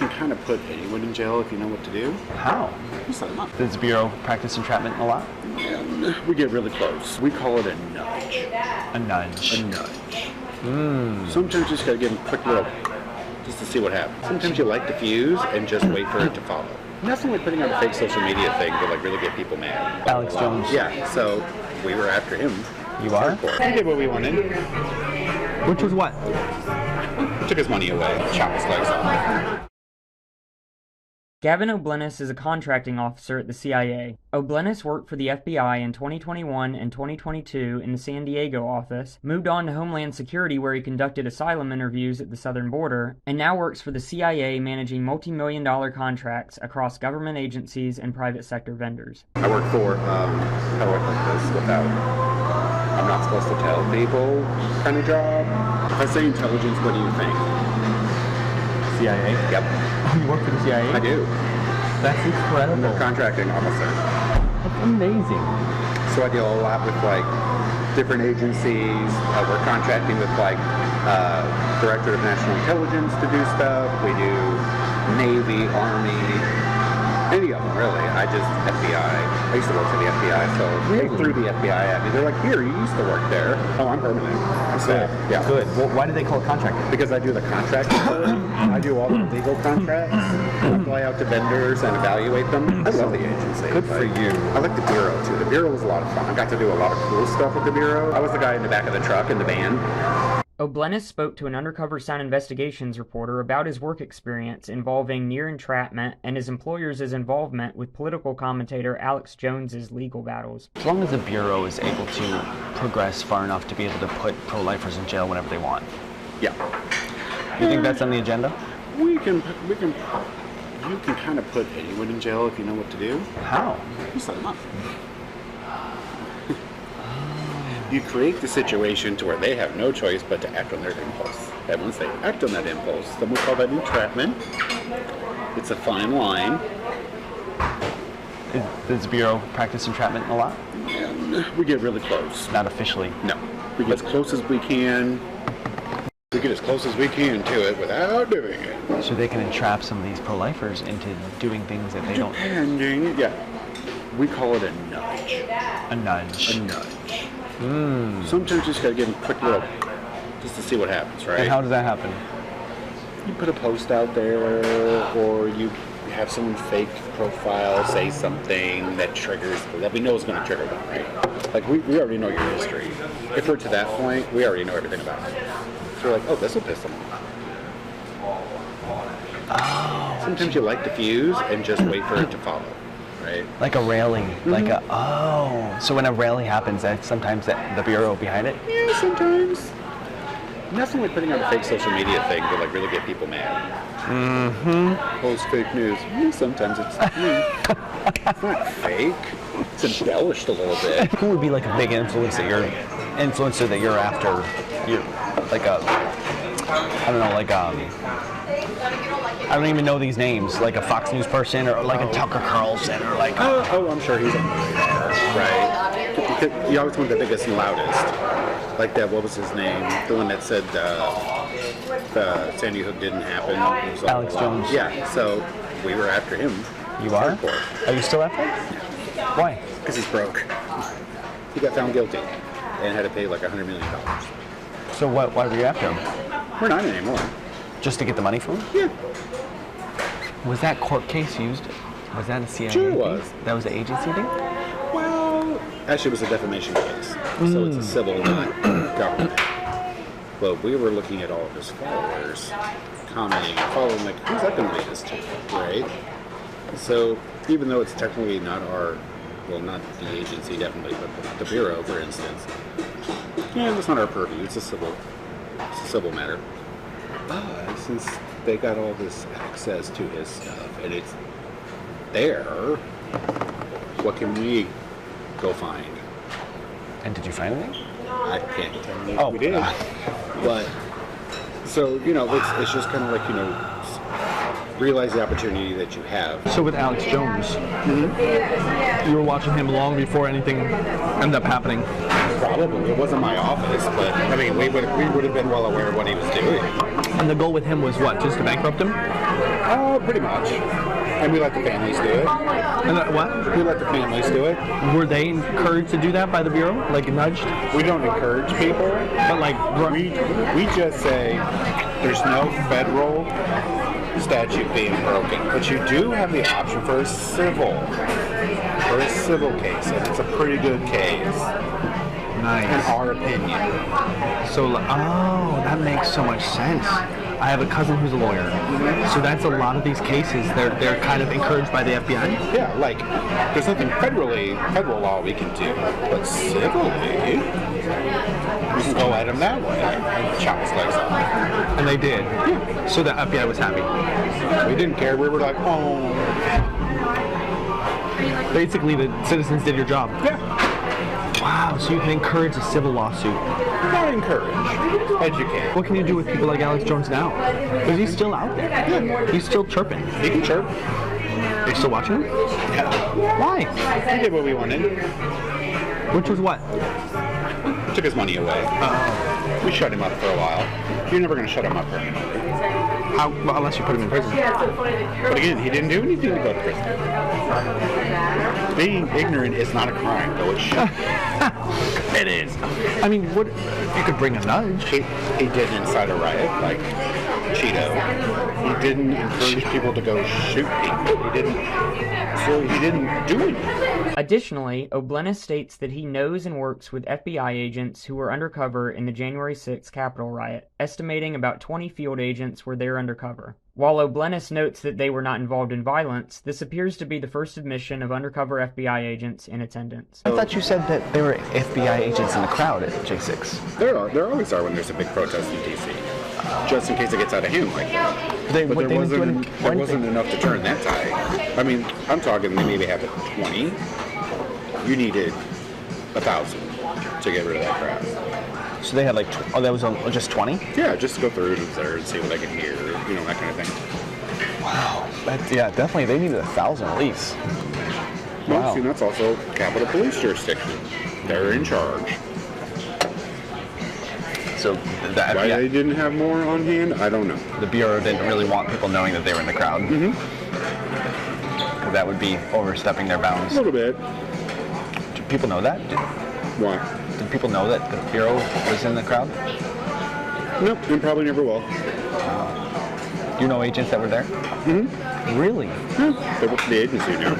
can kind of put anyone in jail if you know what to do. How? You set them up. Does the Bureau practice entrapment a lot? And we get really close. We call it a nudge. A nudge. A nudge. Sometimes you just gotta give them a quick little, just to see what happens. Sometimes you light the fuse and just wait for it to follow. Nothing like putting on a fake social media thing to like really get people mad. Alex Jones. Yeah, so we were after him. You are? We did what we wanted. Which was what? Took his money away, chopped his legs off. Gavin O'Blennis is a contracting officer at the CIA. O'Blennis worked for the FBI in 2021 and 2022 in the San Diego office, moved on to Homeland Security where he conducted asylum interviews at the southern border, and now works for the CIA managing multi-million-dollar contracts across government agencies and private sector vendors. I work for, how do I put this without, I'm not supposed to tell people kind of job. If I say intelligence, what do you think? CIA? Yep. Oh, you work for the CIA? I do. That's incredible. I'm a contracting officer. That's amazing. So I deal a lot with like different agencies. We're contracting with like Director of National Intelligence to do stuff. We do Navy, Army, any of them really. I just FBI. I used to work for the FBI, so they threw the FBI at me. They're like, "Here, you used to work there." Oh, I'm permanent. I'm Good. Yeah. Good. Well, why do they call it contracting? Because I do the contract authority. I do all the legal contracts. I fly out to vendors and evaluate them. I love the agency. Good for you. I like the Bureau too. The Bureau was a lot of fun. I got to do a lot of cool stuff with the Bureau. I was the guy in the back of the truck in the van. O'Blennis spoke to an undercover Sound Investigations reporter about his work experience involving near entrapment and his employer's involvement with political commentator Alex Jones's legal battles. As long as the Bureau is able to progress far enough to be able to put pro-lifers in jail whenever they want. Yeah. You think that's on the agenda? You can kind of put anyone in jail if you know what to do. How? You set them up. You create the situation to where they have no choice but to act on their impulse. And once they act on that impulse, then we call that entrapment. It's a fine line. Does the Bureau practice entrapment a lot? And we get really close. Not officially. No. We get as close as we can. We get as close as we can to it without doing it. So they can entrap some of these pro-lifers into doing things that they don't... Depending, yeah. We call it a nudge. A nudge. A nudge. Sometimes you just gotta give them a quick little, just to see what happens, right? And how does that happen? You put a post out there, or you have someone fake profile say something that triggers, that we know is going to trigger them, right? Like we already know your history. If we're to that point, we already know everything about it. So we're like, oh, this will piss them off. Oh. Sometimes you light the fuse and just wait for it to follow. Right? Like a rally, like a, so when a rally happens, that's sometimes the Bureau behind it? Yeah, sometimes. Nothing like putting on a fake social media thing to like really get people mad. Post fake news. Yeah, sometimes it's not fake. It's embellished a little bit. Who would be like a big influencer that you're after? You like a, I don't know, like I don't even know these names, like a Fox News person or like a Tucker Carlson or like... I'm sure he's on the radar, right? You always want the biggest and loudest. Like that, what was his name? The one that said the Sandy Hook didn't happen. Alex Jones. Yeah, so we were after him. You are? Are you still after him? Yeah. Why? Because he's broke. He got found guilty and had to pay like $100 million. So why were you after him? We're not anymore. Just to get the money from him? Yeah. Was that court case used? Was that a CIA Sure it thing? was. That was the agency thing? Well, actually it was a defamation case. So it's a civil, not government. But we were looking at all of his followers, commenting and following, like, who's that going to lead us to, right? So even though it's technically not our, well, not the agency definitely, but not the Bureau, for instance, yeah, that's not our purview. It's a civil matter. But since they got all this access to his stuff and it's there, what can we go find? And did you find anything? I can't tell you if we did. But, so, it's just kind of like, realize the opportunity that you have. So with Alex Jones, you were watching him long before anything ended up happening. Probably. It wasn't my office, but, I mean, we would have been well aware of what he was doing. And the goal with him was what? Just to bankrupt him? Oh, pretty much. And we let the families do it. And what? We let the families do it. Were they encouraged to do that by the Bureau? Like nudged? We don't encourage people, But like, we just say there's no federal statute being broken, but you do have the option for a civil case, and it's a pretty good case. nice. In our opinion. So, that makes so much sense. I have a cousin who's a lawyer. So that's a lot of these cases. They're kind of encouraged by the FBI. Yeah, like there's nothing federal law we can do, but civilly, we can go at him that way and chop his legs off. And they did. Yeah. So the FBI was happy. We didn't care. We were like, oh. Basically, the citizens did your job. Yeah. Wow, so you can encourage a civil lawsuit. Not encourage. Educate. What can you do with people like Alex Jones now? Because he's still out there. Yeah. He's still chirping. He can chirp. Are you still watching him? Yeah. Why? We did what we wanted. Which was what? Took his money away. We shut him up for a while. You're never going to shut him up permanently. Well, unless you put him in prison. But again, he didn't do anything to go to prison. Being ignorant is not a crime, though it should. It is. I mean, what? You could bring a nudge. He didn't incite a riot like Cheeto. He didn't encourage people to go shoot people. He didn't do anything. Additionally, O'Bleness states that he knows and works with FBI agents who were undercover in the January 6th Capitol riot, estimating about 20 field agents were there undercover. While O'Bleness notes that they were not involved in violence, this appears to be the first admission of undercover FBI agents in attendance. I thought you said that there were FBI agents in the crowd at J6. There always are when there's a big protest in D.C. Just in case it gets out of hand like that. But there wasn't enough to turn that tide. I mean, I'm talking they maybe have 20. You needed 1,000 to get rid of that crowd. So they had like, that was just 20? Yeah, just to go through and observe and see what they could hear, that kind of thing. Wow. Yeah, definitely. They needed 1,000 at least. Well, Wow. see, that's also Capitol Police jurisdiction. They're in charge. So the Why FBI, they didn't have more on hand, I don't know. the Bureau didn't really want people knowing that they were in the crowd. Mm-hmm. Because that would be overstepping their A bounds. little bit. Do people know that? Why? Did people know that the Bureau was in the crowd? Nope, and probably never will. You know agents that were there? Mm-hmm. Really? Yeah, the agency knew.